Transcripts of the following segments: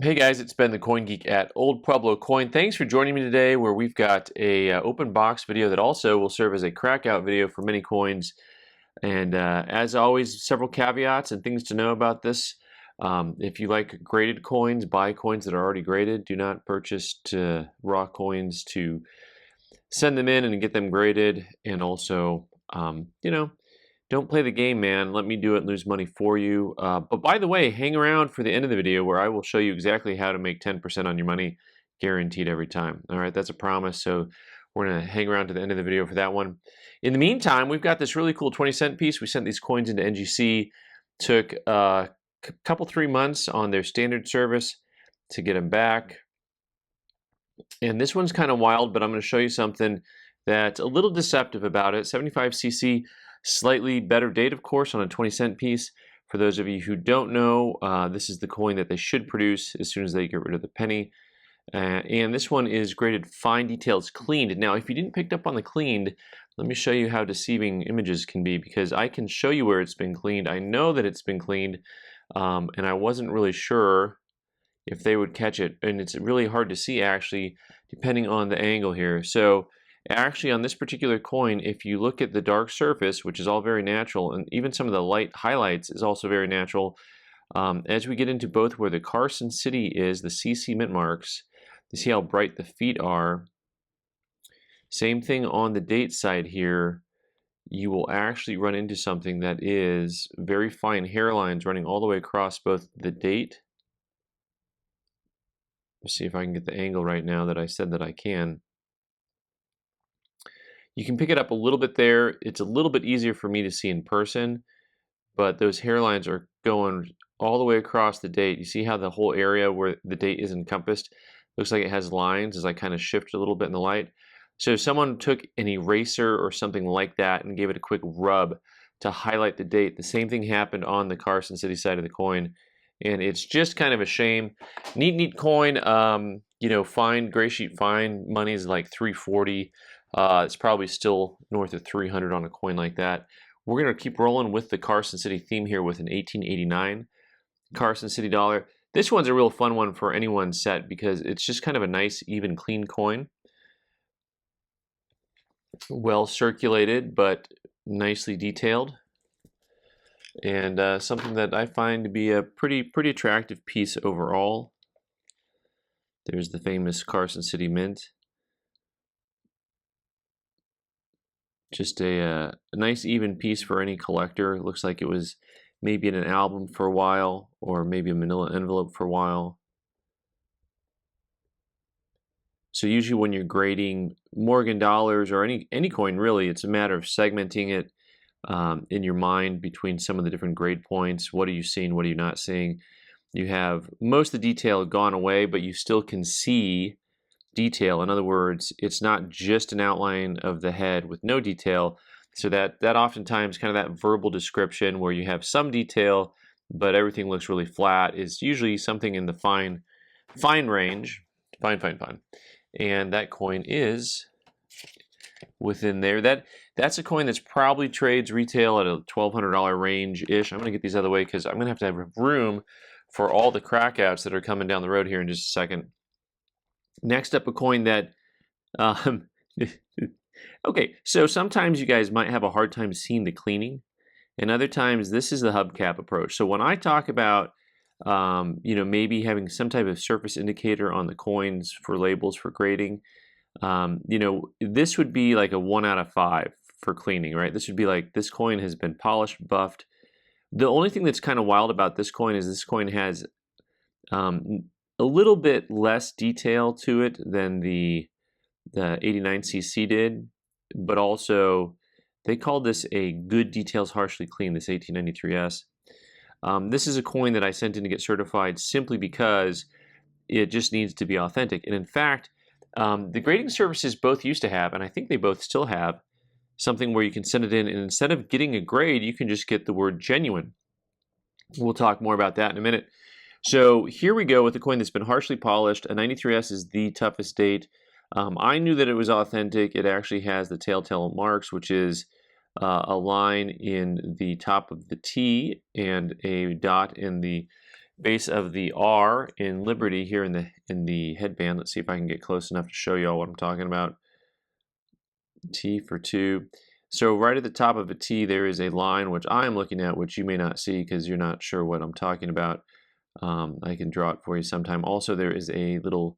Hey guys, it's Ben the Coin Geek at Old Pueblo Coin. Thanks for joining me today where we've got a open box video that also will serve as a crackout video for many coins. And as always, several caveats and things to know about this. If you like graded coins, buy coins that are already graded. Do not purchase raw coins to send them in and get them graded. And also, don't play the game, man. Let me do it and lose money for you. But by the way, hang around for the end of the video where I will show you exactly how to make 10% on your money guaranteed every time. All right, that's a promise. So we're going to hang around to the end of the video for that one. In the meantime, we've got this really cool 20-cent piece. We sent these coins into NGC. Took a couple, 3 months on their standard service to get them back. And this one's kind of wild, but I'm going to show you something that's a little deceptive about it. 75cc. Slightly better date, of course, on a 20-cent piece. For those of you who don't know, this is the coin that they should produce as soon as they get rid of the penny. And this one is graded fine details cleaned. Now, if you didn't pick up on the cleaned, let me show you how deceiving images can be, because I can show you where it's been cleaned. I know that it's been cleaned, and I wasn't really sure if they would catch it. And it's really hard to see, actually, depending on the angle here. So actually, on this particular coin, if you look at the dark surface, which is all very natural, and even some of the light highlights is also very natural, as we get into both where the Carson City is, the CC mint marks, you see how bright the feet are. Same thing on the date side here. You will actually run into something that is very fine hairlines running all the way across both the date. Let's see if I can get the angle right now that I said that I can. You can pick it up a little bit there. It's a little bit easier for me to see in person, but those hairlines are going all the way across the date. You see how the whole area where the date is encompassed looks like it has lines as I kind of shift a little bit in the light. So if someone took an eraser or something like that and gave it a quick rub to highlight the date, the same thing happened on the Carson City side of the coin. And it's just kind of a shame. Neat coin. Fine, gray sheet fine. Money is like $340. It's probably still north of 300 on a coin like that. We're going to keep rolling with the Carson City theme here with an 1889 Carson City dollar. This one's a real fun one for anyone set because it's just kind of a nice, even, clean coin. Well circulated, but nicely detailed. And something that I find to be a pretty attractive piece overall. There's the famous Carson City Mint. Just a nice even piece for any collector. It looks like it was maybe in an album for a while, or maybe a manila envelope for a while. So usually when you're grading Morgan dollars or any coin really, it's a matter of segmenting it in your mind between some of the different grade points. What are you seeing? What are you not seeing? You have most of the detail gone away, but you still can see detail. In other words, it's not just an outline of the head with no detail. So that oftentimes kind of that verbal description where you have some detail, but everything looks really flat is usually something in the fine range. Fine. And that coin is within there. That's a coin that's probably trades retail at a $1,200 range-ish. I'm going to get these out of the way because I'm going to have room for all the crackouts that are coming down the road here in just a second. Next up, a coin that, okay, so sometimes you guys might have a hard time seeing the cleaning, and other times this is the hubcap approach. So when I talk about, maybe having some type of surface indicator on the coins for labels for grading, this would be like a 1 out of 5 for cleaning, right? This would be like, this coin has been polished, buffed. The only thing that's kind of wild about this coin is this coin has a little bit less detail to it than the 89cc did, but also they called this a good details harshly clean, this 1893S. This is a coin that I sent in to get certified simply because it just needs to be authentic. And in fact, the grading services both used to have, and I think they both still have, something where you can send it in, and instead of getting a grade, you can just get the word genuine. We'll talk more about that in a minute. So here we go with a coin that's been harshly polished. A 93S is the toughest date. I knew that it was authentic. It actually has the telltale marks, which is a line in the top of the T and a dot in the base of the R in Liberty here in the headband. Let's see if I can get close enough to show you all what I'm talking about. T for 2. So right at the top of a T there is a line which I am looking at, which you may not see because you're not sure what I'm talking about. I can draw it for you sometime. Also, there is a little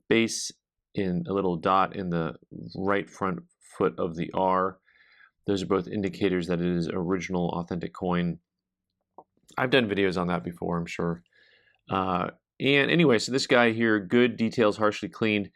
base in a little dot in the right front foot of the R. Those are both indicators that it is original, authentic coin. I've done videos on that before, I'm sure. And anyway, so this guy here, good details, harshly cleaned.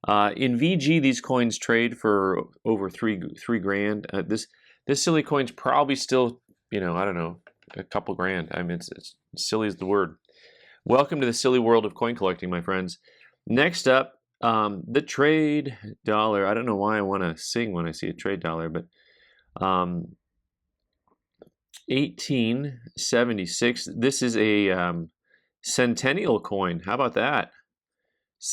In VG, these coins trade for over three grand. This silly coin's probably still, I don't know, a couple grand. I mean, it's silly is the word. Welcome to the silly world of coin collecting, my friends. Next up, the trade dollar. I don't know why I want to sing when I see a trade dollar, but 1876. This is a centennial coin. How about that?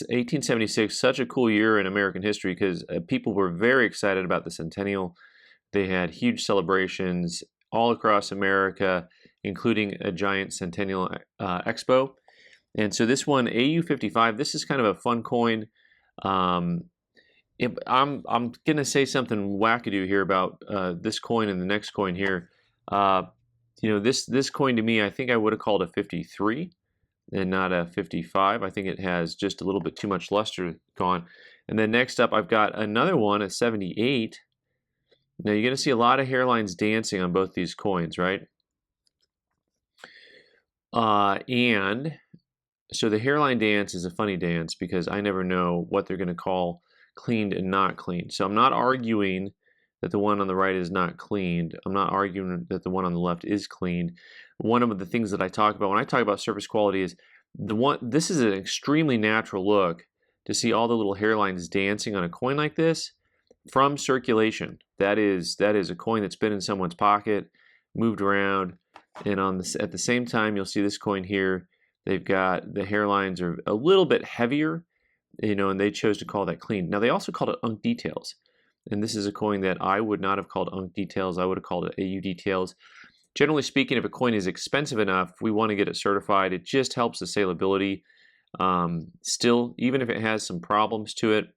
1876, such a cool year in American history because people were very excited about the centennial. They had huge celebrations all across America, including a giant centennial expo. And so this one, AU55, this is kind of a fun coin. I'm going to say something wackadoo here about this coin and the next coin here. This coin to me, I think I would have called a 53 and not a 55. I think it has just a little bit too much luster gone. And then next up, I've got another one, a 78. Now you're going to see a lot of hairlines dancing on both these coins, right? And so the hairline dance is a funny dance because I never know what they're going to call cleaned and not cleaned. So I'm not arguing that the one on the right is not cleaned. I'm not arguing that the one on the left is cleaned. One of the things that I talk about when I talk about surface quality is this is an extremely natural look to see all the little hairlines dancing on a coin like this from circulation. That is a coin that's been in someone's pocket, moved around, and at the same time you'll see this coin here. They've got the hairlines are a little bit heavier, and they chose to call that clean. Now they also called it unk details. And this is a coin that I would not have called unk details. I would have called it AU details. Generally speaking, if a coin is expensive enough, we want to get it certified. It just helps the salability. Still, even if it has some problems to it,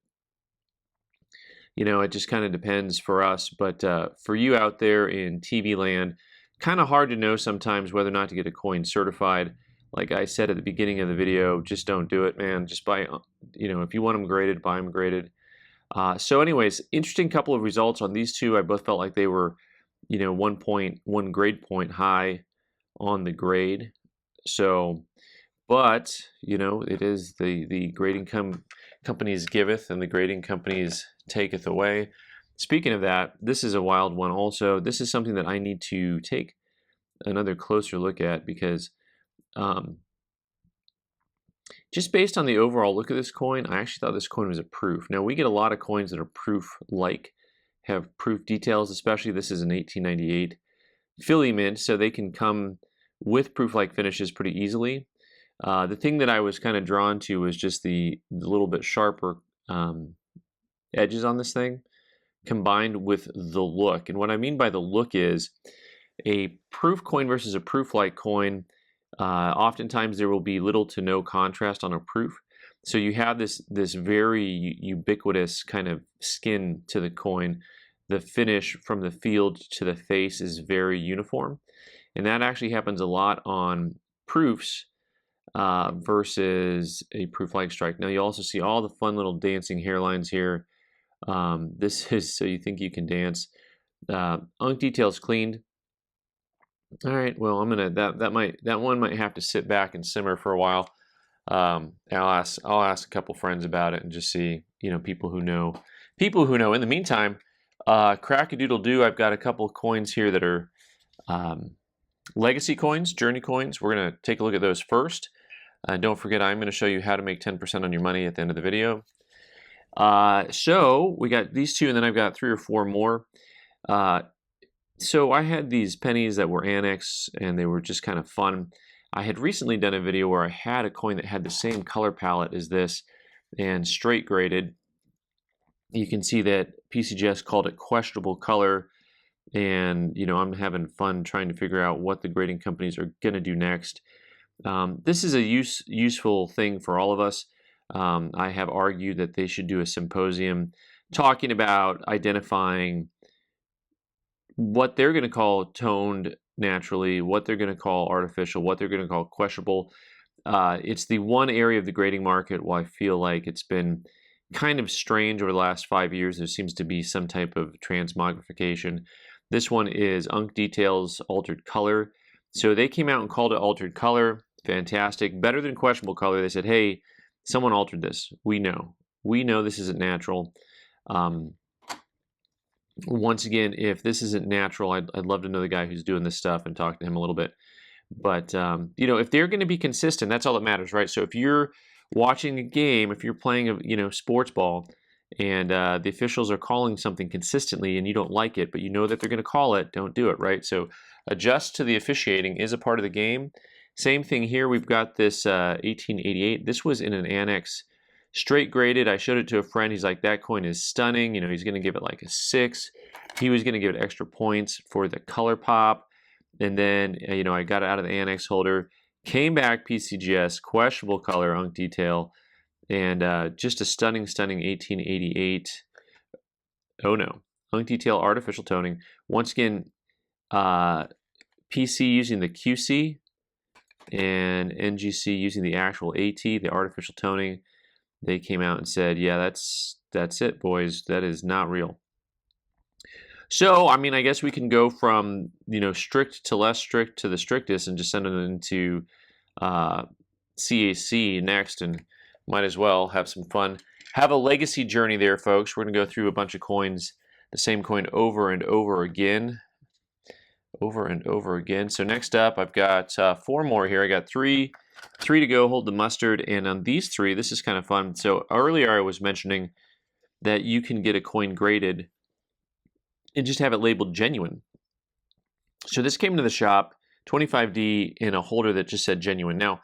it just kind of depends for us. But for you out there in TV land, kind of hard to know sometimes whether or not to get a coin certified. Like I said at the beginning of the video, just don't do it, man. Just buy, if you want them graded, buy them graded. So anyways, interesting couple of results on these two. I both felt like they were, 1 grade point high on the grade. So, but, it is the grading companies giveth and the grading companies taketh away. Speaking of that, this is a wild one also. This is something that I need to take another closer look at because just based on the overall look of this coin, I actually thought this coin was a proof. Now, we get a lot of coins that are proof-like, have proof details, especially this is an 1898 Philly mint, so they can come with proof-like finishes pretty easily. The thing that I was kind of drawn to was just the little bit sharper edges on this thing, combined with the look. And what I mean by the look is a proof coin versus a proof-like coin. Oftentimes there will be little to no contrast on a proof. So you have this very ubiquitous kind of skin to the coin. The finish from the field to the face is very uniform. And that actually happens a lot on proofs versus a proof-like strike. Now you also see all the fun little dancing hairlines here. This is so you think you can dance. Unk details cleaned. All right, well, I'm gonna that one might have to sit back and simmer for a while. I'll ask a couple friends about it and just see, people who know. In the meantime, crack-a-doodle-doo, I've got a couple of coins here that are legacy coins, journey coins. We're gonna take a look at those first. Don't forget, I'm gonna show you how to make 10% on your money at the end of the video. So we got these two, and then I've got 3 or 4 more. So I had these pennies that were annex, and they were just kind of fun. I had recently done a video where I had a coin that had the same color palette as this and straight graded. You can see that PCGS called it questionable color, and I'm having fun trying to figure out what the grading companies are going to do next. This is a useful thing for all of us. I have argued that they should do a symposium talking about identifying what they're going to call toned naturally, what they're going to call artificial, what they're going to call questionable. It's the one area of the grading market where I feel like it's been kind of strange over the last 5 years. There seems to be some type of transmogrification. This one is Unk Details Altered Color. So they came out and called it altered color. Fantastic. Better than questionable color. They said, hey, someone altered this. We know. We know this isn't natural. Once again, if this isn't natural, I'd love to know the guy who's doing this stuff and talk to him a little bit. But, if they're going to be consistent, that's all that matters, right? So if you're watching a game, if you're playing sports ball, and the officials are calling something consistently and you don't like it, but you know that they're going to call it, don't do it, right? So adjust to the officiating is a part of the game. Same thing here. We've got this 1888. This was in an annex, straight graded. I showed it to a friend. He's like, that coin is stunning. He's going to give it like a 6. He was going to give it extra points for the color pop. And then, I got it out of the annex holder, came back PCGS, questionable color, Unk Detail, and just a stunning 1888. Oh no, Unk Detail, artificial toning. Once again, PC using the QC and NGC using the actual AT, the artificial toning. They came out and said, yeah, that's it, boys. That is not real. So, I guess we can go from, strict to less strict to the strictest and just send it into CAC next, and might as well have some fun. Have a legacy journey there, folks. We're going to go through a bunch of coins, the same coin over and over again. Over and over again. So next up, I've got 4 more here. I got three to go, hold the mustard. And on these 3, this is kind of fun. So earlier I was mentioning that you can get a coin graded and just have it labeled genuine. So this came to the shop, 25D in a holder that just said genuine. Now,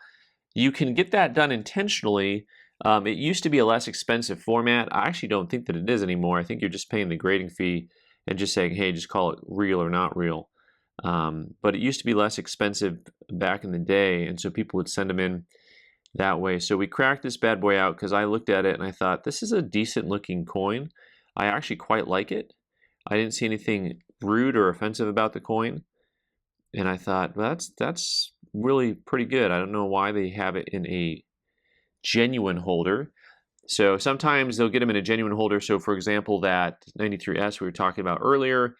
you can get that done intentionally. It used to be a less expensive format. I actually don't think that it is anymore. I think you're just paying the grading fee and just saying, hey, just call it real or not real. But it used to be less expensive back in the day, and so people would send them in that way. So we cracked this bad boy out because I looked at it and I thought, this is a decent looking coin. I actually quite like it. I didn't see anything rude or offensive about the coin. And I thought, well, that's really pretty good. I don't know why they have it in a genuine holder. So sometimes they'll get them in a genuine holder. So for example, that 93S we were talking about earlier,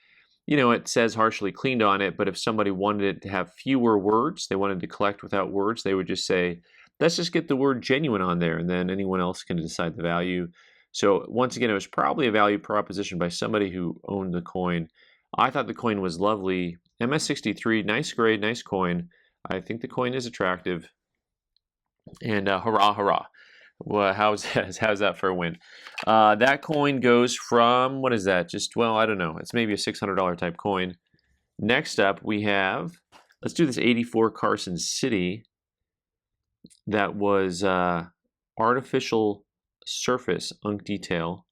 it says harshly cleaned on it, but if somebody wanted it to have fewer words, they wanted to collect without words, they would just say, let's just get the word genuine on there, and then anyone else can decide the value. So once again, it was probably a value proposition by somebody who owned the coin. I thought the coin was lovely. MS63, nice grade, nice coin. I think the coin is attractive. And hurrah, hurrah. Well, how's that for a win? That coin goes from, what is that? I don't know. It's maybe a $600 type coin. Next up, we have, let's do this 84 Carson City. That was artificial surface Unk Detail.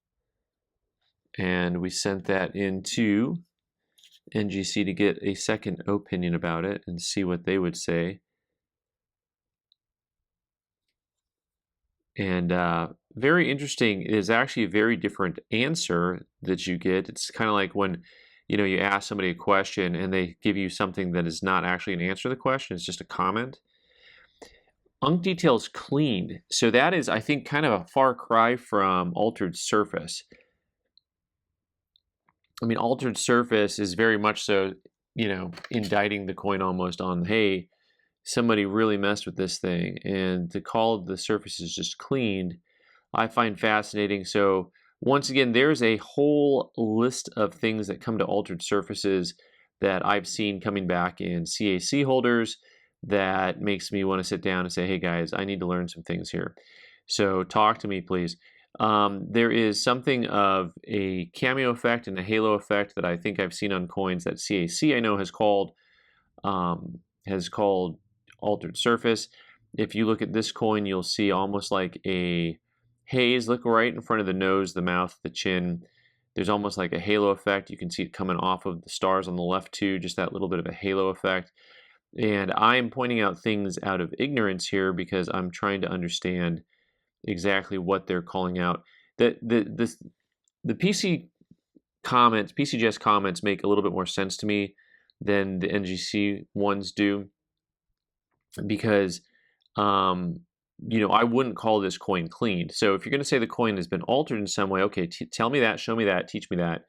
And we sent that into NGC to get a second opinion about it and see what they would say. And very interesting is actually a very different answer that you get. It's kind of like when you ask somebody a question and they give you something that is not actually an answer to the question. It's just a comment. Unk Detail is cleaned. So that is, I think, kind of a far cry from altered surface. Altered surface is very much so, indicting the coin almost on, hey, somebody really messed with this thing. And to call the surfaces just cleaned, I find fascinating. So once again, there's a whole list of things that come to altered surfaces that I've seen coming back in CAC holders that makes me want to sit down and say, hey guys, I need to learn some things here. So talk to me, please. There is something of a cameo effect and a halo effect that I think I've seen on coins that CAC I know has called altered surface. If you look at this coin, you'll see almost like a haze. Look right in front of the nose, the mouth, the chin. There's almost like a halo effect. You can see it coming off of the stars on the left too, just that little bit of a halo effect. And I am pointing out things out of ignorance here because I'm trying to understand exactly what they're calling out. The PCGS comments make a little bit more sense to me than the NGC ones do, because I wouldn't call this coin clean. So if you're going to say the coin has been altered in some way, okay, tell me that, show me that, teach me that.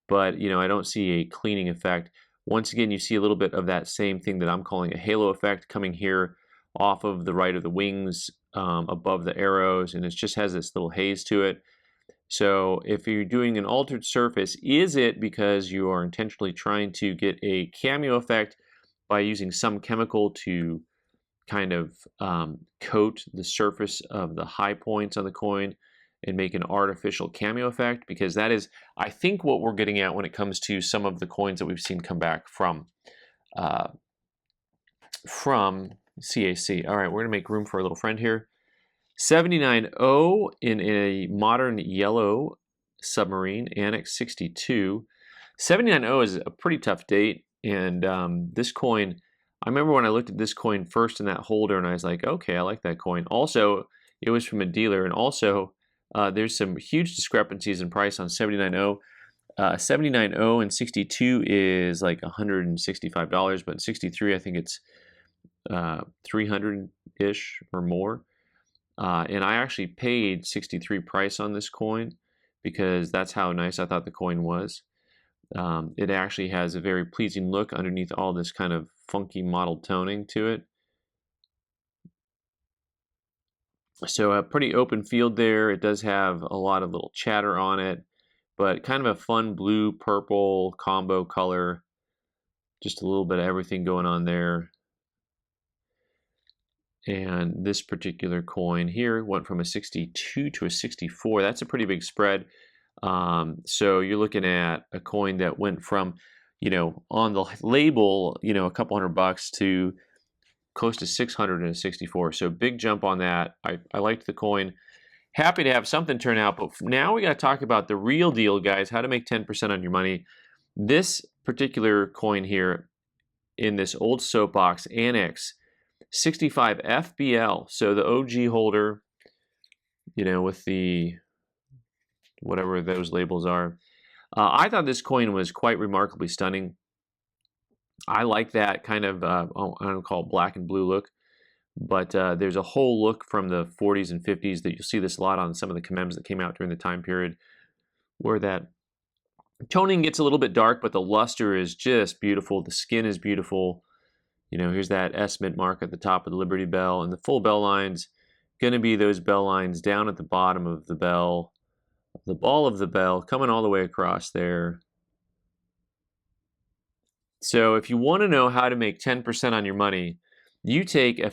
But I don't see a cleaning effect. Once again, you see a little bit of that same thing that I'm calling a halo effect coming here off of the right of the wings, above the arrows, and it just has this little haze to it. So if you're doing an altered surface, is it because you are intentionally trying to get a cameo effect by using some chemical to kind of coat the surface of the high points on the coin and make an artificial cameo effect? Because that is, I think, what we're getting at when it comes to some of the coins that we've seen come back from CAC. All right, we're gonna make room for a little friend here. 79O in a modern yellow submarine, Annex 62. 79O is a pretty tough date, and this coin, I remember when I looked at this coin first in that holder, and I was like, okay, I like that coin. Also, it was from a dealer, and also there's some huge discrepancies in price on 79O. 79O and 62 is like $165, but 63, I think it's 300-ish or more. And I actually paid 63 price on this coin because that's how nice I thought the coin was. It actually has a very pleasing look underneath all this kind of funky mottled toning to it. So a pretty open field there. It does have a lot of little chatter on it, but kind of a fun blue-purple combo color. Just a little bit of everything going on there. And this particular coin here went from a 62 to a 64. That's a pretty big spread. So you're looking at a coin that went from, on the label, a couple $100 to close to 600 and a 64. So big jump on that. I liked the coin. Happy to have something turn out, but now we got to talk about the real deal, guys, how to make 10% on your money. This particular coin here in this old soapbox, Annex 65 FBL, so the OG holder, with the whatever those labels are. I thought this coin was quite remarkably stunning. I like that kind of, I don't call it black and blue look, but there's a whole look from the 40s and 50s that you'll see this a lot on some of the commems that came out during the time period, where that toning gets a little bit dark, but the luster is just beautiful. The skin is beautiful. Here's that S mint mark at the top of the Liberty Bell, and the full bell line's going to be those bell lines down at the bottom of the bell, the ball of the bell coming all the way across there. So if you want to know how to make 10% on your money, you take a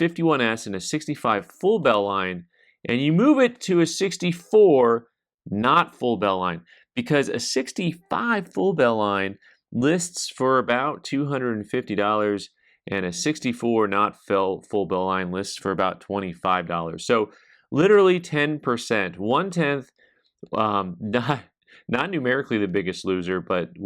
51S and a 65 full bell line, and you move it to a 64 not full bell line, because a 65 full bell line lists for about $250, and a 64 not full bell line lists for about $25. So literally 10%, 1/10, not numerically the biggest loser, but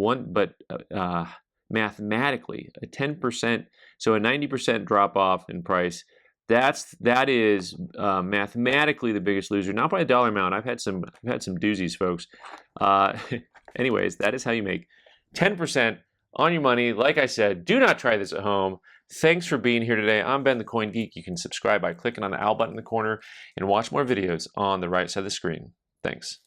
mathematically a 10%, so a 90% drop off in price. That is mathematically the biggest loser, not by a dollar amount. I've had some doozies, folks. Anyways, that is how you make 10% on your money. Like I said, do not try this at home. Thanks for being here today. I'm Ben the Coin Geek. You can subscribe by clicking on the owl button in the corner and watch more videos on the right side of the screen. Thanks.